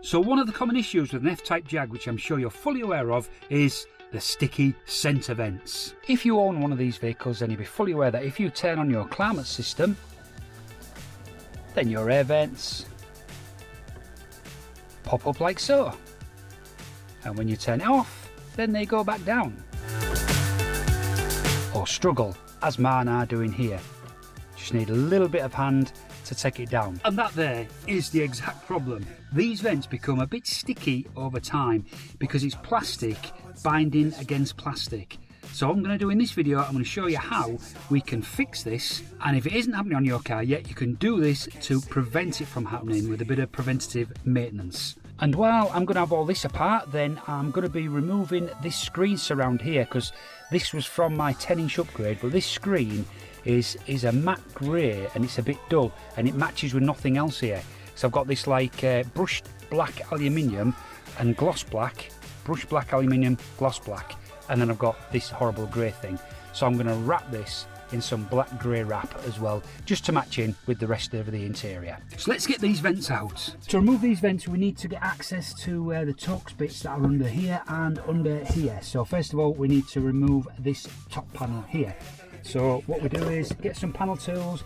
So one of the common issues with an F-Type Jag, which I'm sure you're fully aware of, is the sticky centre vents. If you own one of these vehicles, then you'll be fully aware that if you turn on your climate system, then your air vents pop up like so. And when you turn it off, then they go back down. Or struggle, as mine are doing here. Just need a little bit of hand to take it down. And that there is the exact problem. These vents become a bit sticky over time because it's plastic binding against plastic. So I'm going to do in this video, I'm going to show you how we can fix this, and if it isn't happening on your car yet, you can do this to prevent it from happening with a bit of preventative maintenance. And while I'm going to have all this apart, then I'm going to be removing this screen surround here, because this was from my 10-inch upgrade, but this screen is a matte grey and it's a bit dull and it matches with nothing else here. So I've got this like brushed black aluminium and gloss black, brushed black aluminium, gloss black, and then I've got this horrible grey thing. So I'm going to wrap this in some black grey wrap as well, just to match in with the rest of the interior. So let's get these vents out. To remove these vents, we need to get access to the Torx bits that are under here and under here. So first of all, we need to remove this top panel here. So what we do is get some panel tools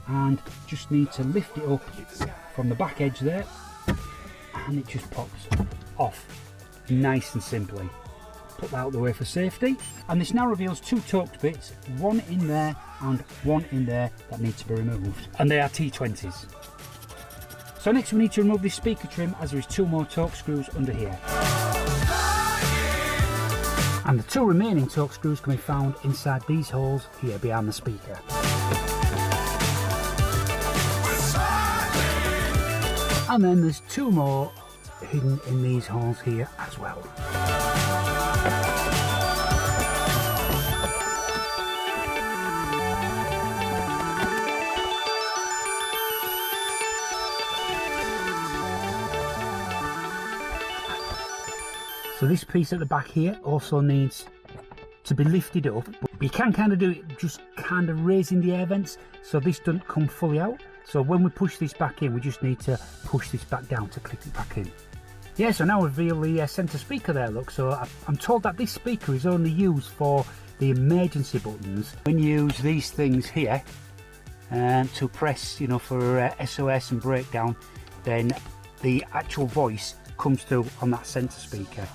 and just need to lift it up from the back edge there, and it just pops off nice and simply. Put that out of the way for safety, and this now reveals two Torx bits, one in there and one in there, that need to be removed, and they are T20s. So next we need to remove this speaker trim, as there is two more Torx screws under here. And the two remaining Torx screws can be found inside these holes here behind the speaker. And then there's two more hidden in these holes here as well. So this piece at the back here also needs to be lifted up, but you can kind of do it just kind of raising the air vents so this doesn't come fully out. So when we push this back in, we just need to push this back down to clip it back in. Yeah, so now reveal the centre speaker there, look. So I'm told that this speaker is only used for the emergency buttons. When you use these things here to press, you know, for SOS and breakdown, then the actual voice comes through on that centre speaker.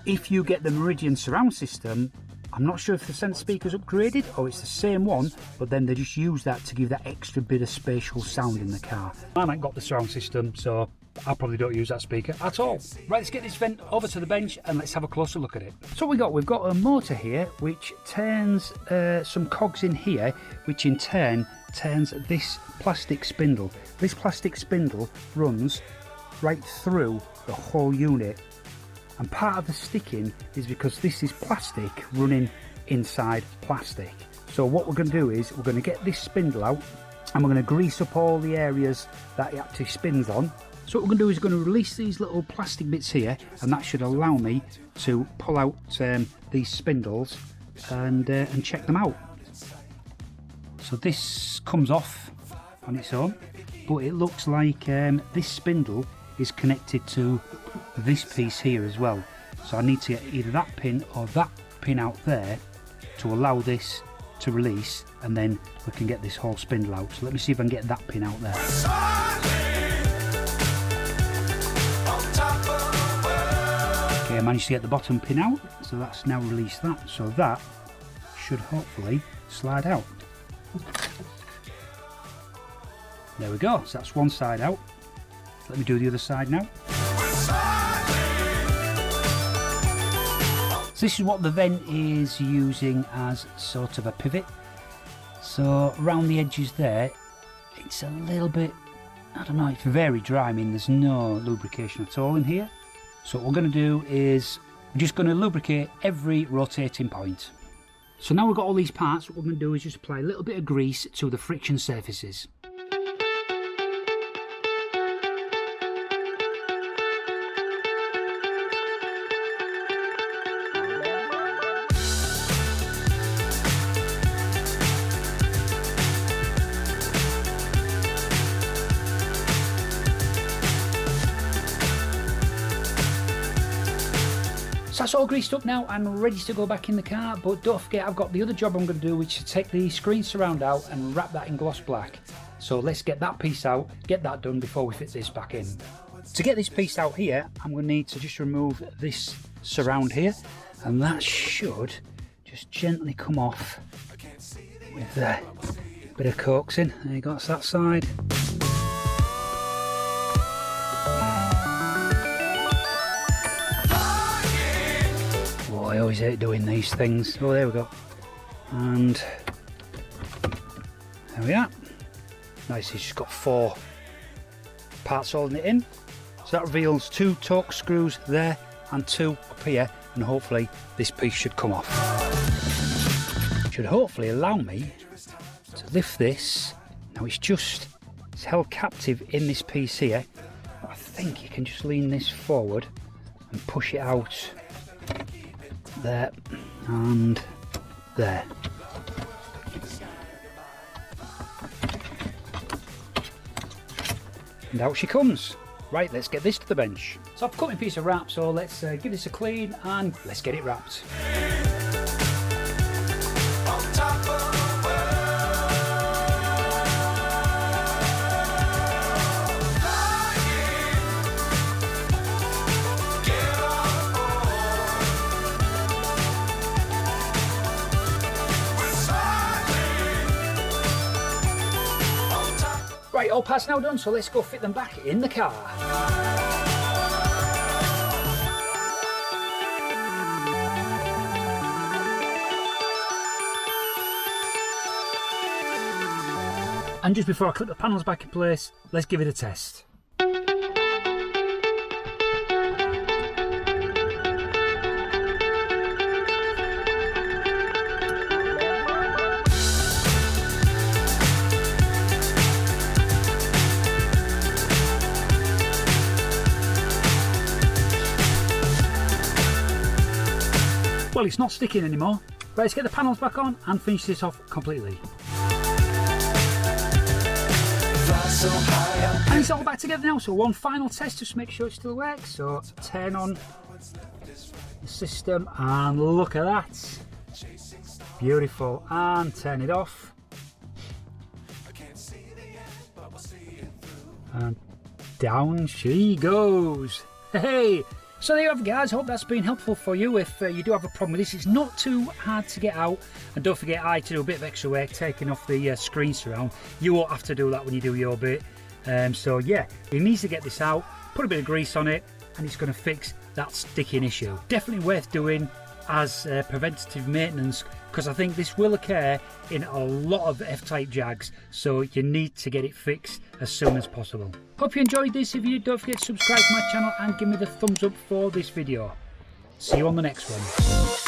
If you get the Meridian surround system, I'm not sure if the centre speaker is upgraded or it's the same one, but then they just use that to give that extra bit of spatial sound in the car. I haven't got the surround system, so I probably don't use that speaker at all. Right, let's get this vent over to the bench and let's have a closer look at it. So we've got a motor here which turns some cogs in here, which in turn turns this plastic spindle. This plastic spindle runs right through the whole unit, and part of the sticking is because this is plastic running inside plastic. So what we're going to do is we're going to get this spindle out and we're going to grease up all the areas that it actually spins on. So what we're going to do is we're going to release these little plastic bits here, and that should allow me to pull out these spindles and check them out. So this comes off on its own, but it looks like this spindle is connected to this piece here as well. So I need to get either that pin or that pin out there to allow this to release, and then we can get this whole spindle out. So let me see if I can get that pin out there. Okay, I managed to get the bottom pin out, so that's now released that. So that should hopefully slide out. There we go, so that's one side out. Let me do the other side now. So this is what the vent is using as sort of a pivot. So around the edges there, it's a little bit, I don't know, it's very dry. I mean, there's no lubrication at all in here. So what we're going to do is we're just going to lubricate every rotating point. So now we've got all these parts, what we're going to do is just apply a little bit of grease to the friction surfaces. So that's all greased up now and ready to go back in the car, but don't forget I've got the other job I'm going to do, which is to take the screen surround out and wrap that in gloss black. So let's get that piece out, get that done before we fit this back in. To get this piece out here, I'm going to need to just remove this surround here, and that should just gently come off with a bit of coaxing. There you go, that's that side. I always hate doing these things. Oh, there we go. And there we are. Nice, it's just got 4 parts holding it in. So that reveals 2 torque screws there and 2 up here, and hopefully this piece should come off. Should hopefully allow me to lift this. Now it's held captive in this piece here. I think you can just lean this forward and push it out. There and there. And out she comes. Right, let's get this to the bench. So I've cut my piece of wrap, so let's give this a clean and let's get it wrapped. Right, all parts now done, so let's go fit them back in the car. And just before I clip the panels back in place, let's give it a test. Well, it's not sticking anymore. Right, let's get the panels back on and finish this off completely. And it's all back together now, so one final test just to make sure it still works. So turn on the system and look at that. Beautiful. And turn it off. And down she goes. Hey! So there you have it, guys. Hope that's been helpful for you. If you do have a problem with this, it's not too hard to get out. And don't forget, I had to do a bit of extra work taking off the screen surround. You won't have to do that when you do your bit. So yeah, it needs to get this out, put a bit of grease on it, and it's going to fix that sticking issue. Definitely worth doing as preventative maintenance, because I think this will occur in a lot of F-Type Jags, so you need to get it fixed as soon as possible. Hope you enjoyed this. If you did, don't forget to subscribe to my channel and give me the thumbs up for this video. See you on the next one.